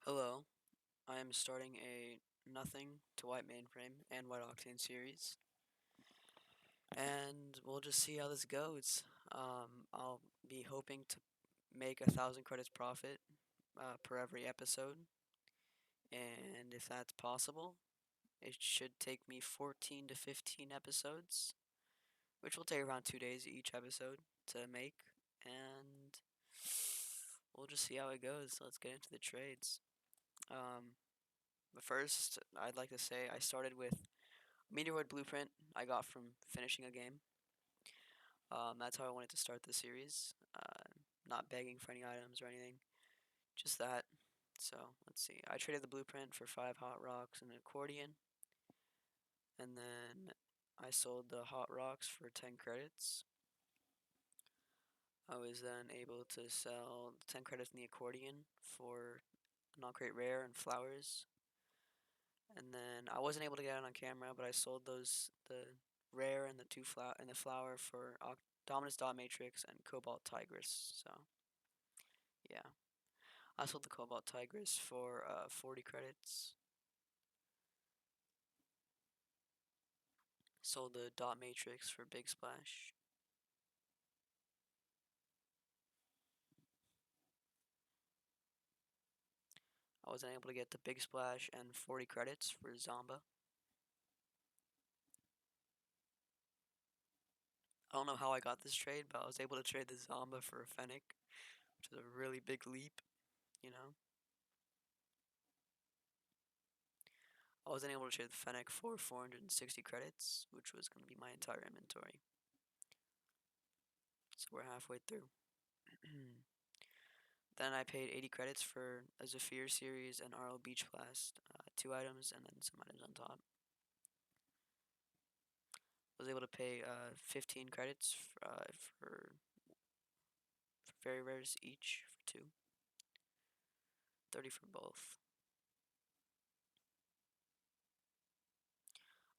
Hello, I am starting a nothing to white mainframe and white octane series, and we'll just see how this goes. I'll be hoping to make 1,000 credits profit per every episode, and if that's possible, it should take me 14 to 15 episodes, which will take around 2 days each episode to make, and we'll just see how it goes. Let's get into the trades. Um, but first, I'd like to say I started with Meteoroid Blueprint I got from finishing a game. That's how I wanted to start the series. Not begging for any items or anything, just that. So let's see. I traded the blueprint for 5 hot rocks and an accordion, and then I sold the hot rocks for 10 credits. I was then able to sell 10 credits in the accordion for non-crate rare and flowers. And then I wasn't able to get it on camera, but I sold the rare and the flower for Dominus Dot Matrix and Cobalt Tigress. So yeah, I sold the Cobalt Tigress for 40 credits. Sold the Dot Matrix for Big Splash. I wasn't able to get the Big Splash and 40 credits for Zomba. I don't know how I got this trade, but I was able to trade the Zomba for a Fennec, which is a really big leap, you know. I wasn't able to trade the Fennec for 460 credits, which was going to be my entire inventory. So we're halfway through. Then I paid 80 credits for a Zephyr series and RL Beach Blast, 2 items, and then some items on top. I was able to pay 15 credits for fairy rares each for 2, 30 for both.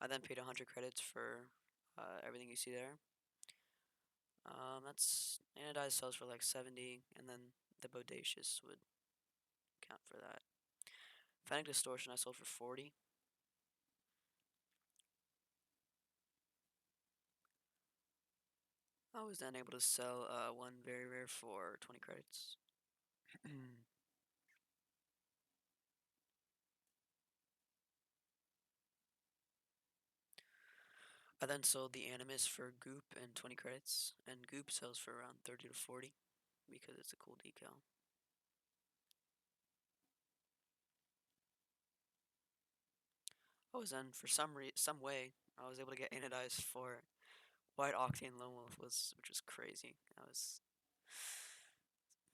I then paid 100 credits for everything you see there. That's anodized sells for like 70, and then the bodacious would count for that. Fennec distortion I sold for 40. I was then able to sell one very rare for 20 credits. I then sold the Animus for Goop and 20 credits, and Goop sells for around 30 to 40 because it's a cool decal. I was then, for some way, I was able to get anodized for White Octane Lone Wolf, which was crazy. That was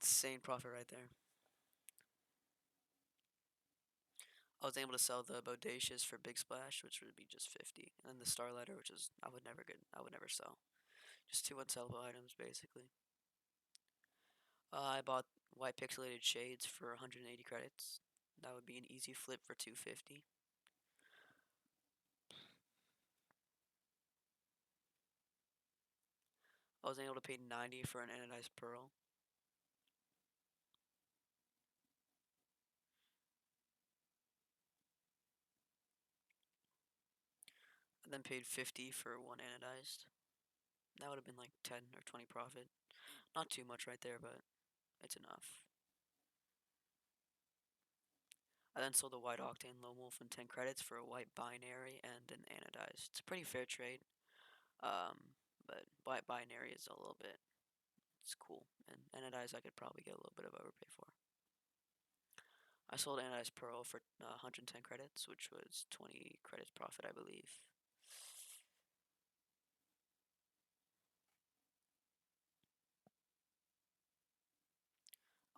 insane profit right there. I was able to sell the Bodacious for Big Splash, which would be just 50, and then the Starlighter, which is I would never sell. Just 2 unsellable items basically. I bought White Pixelated Shades for 180 credits. That would be an easy flip for 250. I was able to pay 90 for an anodized pearl. I then paid 50 for one anodized. That would have been like 10 or 20 profit. Not too much right there, but it's enough. I then sold a white octane lone wolf and 10 credits for a white binary and an anodized. It's a pretty fair trade. But white binary is a little bit, it's cool. And anodized I could probably get a little bit of overpay for. I sold anodized pearl for 110 credits, which was 20 credits profit, I believe.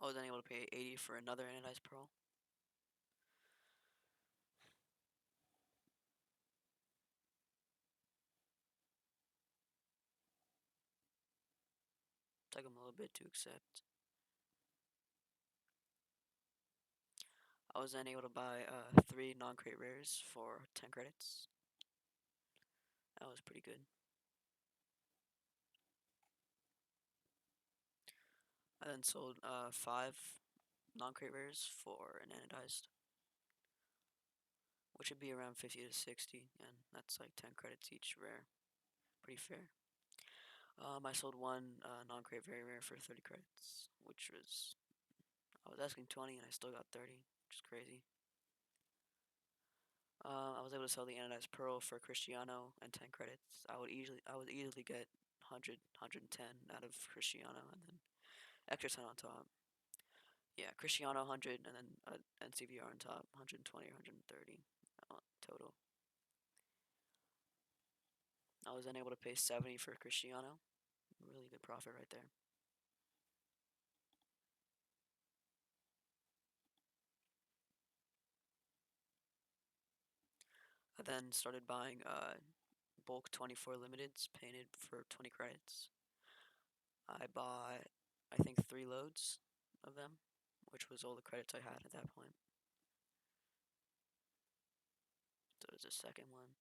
I was then able to pay 80 for another anodized pearl. Took them a little bit to accept. I was then able to buy 3 non-crate rares for 10 credits. That was pretty good. I then sold 5 non-crate rares for an anodized, which would be around 50 to 60, and that's like 10 credits each rare. Pretty fair. I sold one non-crate very rare for 30 credits, which was I was asking 20 and I still got 30, which is crazy. I was able to sell the anodized pearl for Cristiano and 10 credits. I would easily get 100, 110 out of Cristiano and then extra 10 on top. Yeah, Cristiano 100 and then NCVR on top, 120 or 130 total. I was then able to pay 70 for Cristiano. Really good profit right there. I then started buying bulk 24 limiteds painted for 20 credits. I bought, I think, 3 loads of them, which was all the credits I had at that point. So there's a second one.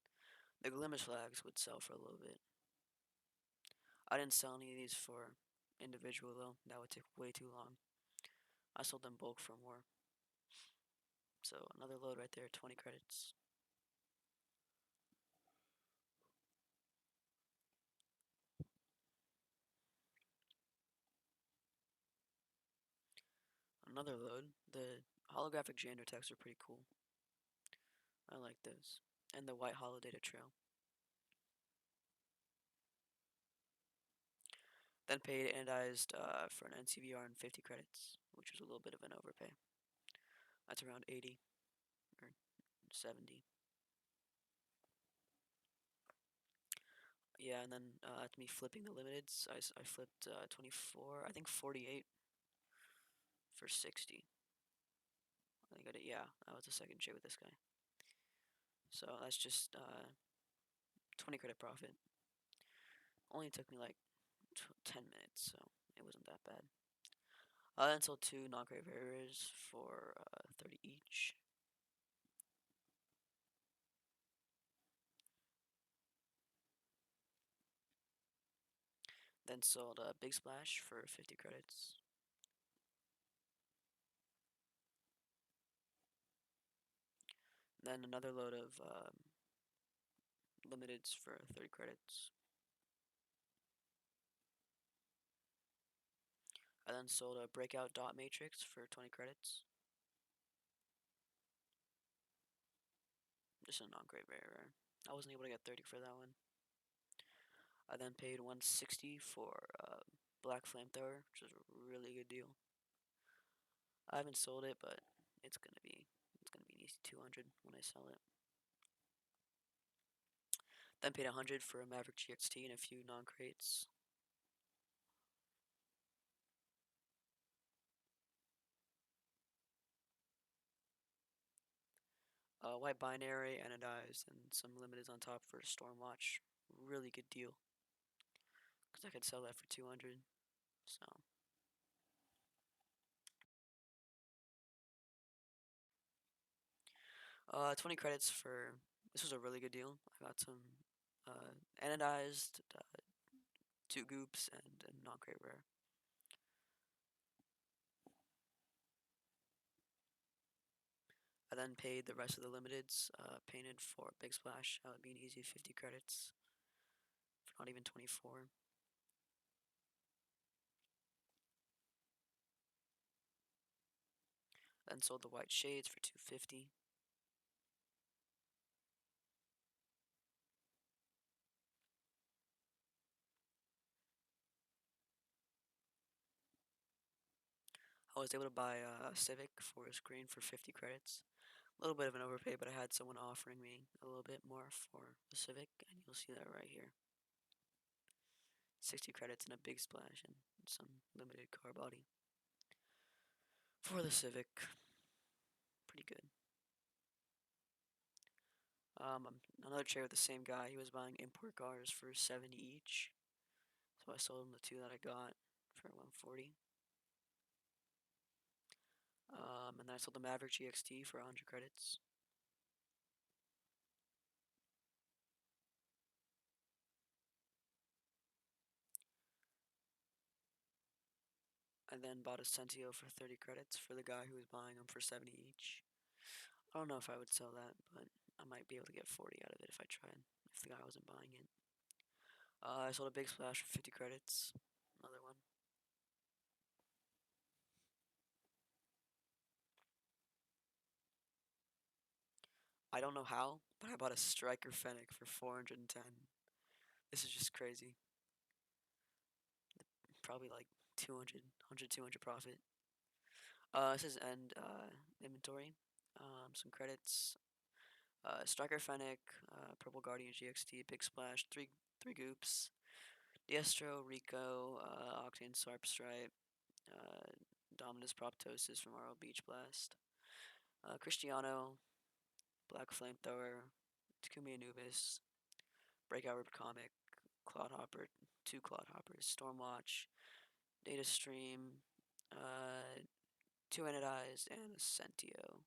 The Glimmers flags would sell for a little bit. I didn't sell any of these for individual though. That would take way too long. I sold them bulk for more. So another load right there, 20 credits. Another load. The holographic Jander texts are pretty cool. I like those. And the white hollow data trail. Then paid anodized for an NCVR and 50 credits, which was a little bit of an overpay. That's around 80 or 70. Yeah, and then to me flipping the limiteds, I flipped 24, I think 48 for 60. I think I did, yeah, that was the second trade with this guy. So that's just 20 credit profit. Only took me like 10 minutes, so it wasn't that bad. I then sold 2 non-credit variables for 30 each. Then sold a Big Splash for 50 credits. Then another load of limiteds for 30 credits. I then sold a Breakout Dot Matrix for 20 credits. Just a non-great very rare. I wasn't able to get 30 for that one. I then paid 160 for Black Flamethrower, which was a really good deal. I haven't sold it, but it's gonna be an easy 200 when I sell it. Then paid 100 for a Maverick GXT and a few non-crates. White Binary, Anodized, and some limiteds on top for Stormwatch. Really good deal. Because I could sell that for 200. So. 20 credits for. This was a really good deal. I got some anodized, 2 goops, and a non-crate rare. I then paid the rest of the limiteds, painted for Big Splash. That would be an easy 50 credits, for not even 24. Then sold the white shades for 250. I was able to buy a Civic for a screen for 50 credits. A little bit of an overpay, but I had someone offering me a little bit more for the Civic, and you'll see that right here. 60 credits and a Big Splash and some limited car body for the Civic. Pretty good. Another trade with the same guy. He was buying import cars for 70 each, so I sold him the 2 that I got for 140. And then I sold the Maverick GXT for 100 credits. And then bought a Sentio for 30 credits for the guy who was buying them for 70 each. I don't know if I would sell that, but I might be able to get 40 out of it if I tried, if the guy wasn't buying it. I sold a big splash for 50 credits. Another one. I don't know how, but I bought a Striker Fennec for 410. This is just crazy. Probably like 200, 200 profit. This is end inventory. Some credits. Striker Fennec, Purple Guardian GXT, Big Splash, three goops. Diestro, Rico, Octane Sarp Stripe, uh, Dominus Proptosis from RL Beach Blast, Cristiano, Black Flamethrower, Takumi Anubis, Breakout Rip Comic, Cloudhopper, two Cloudhoppers, Stormwatch, Data Stream, two Anodized, and a Sentio.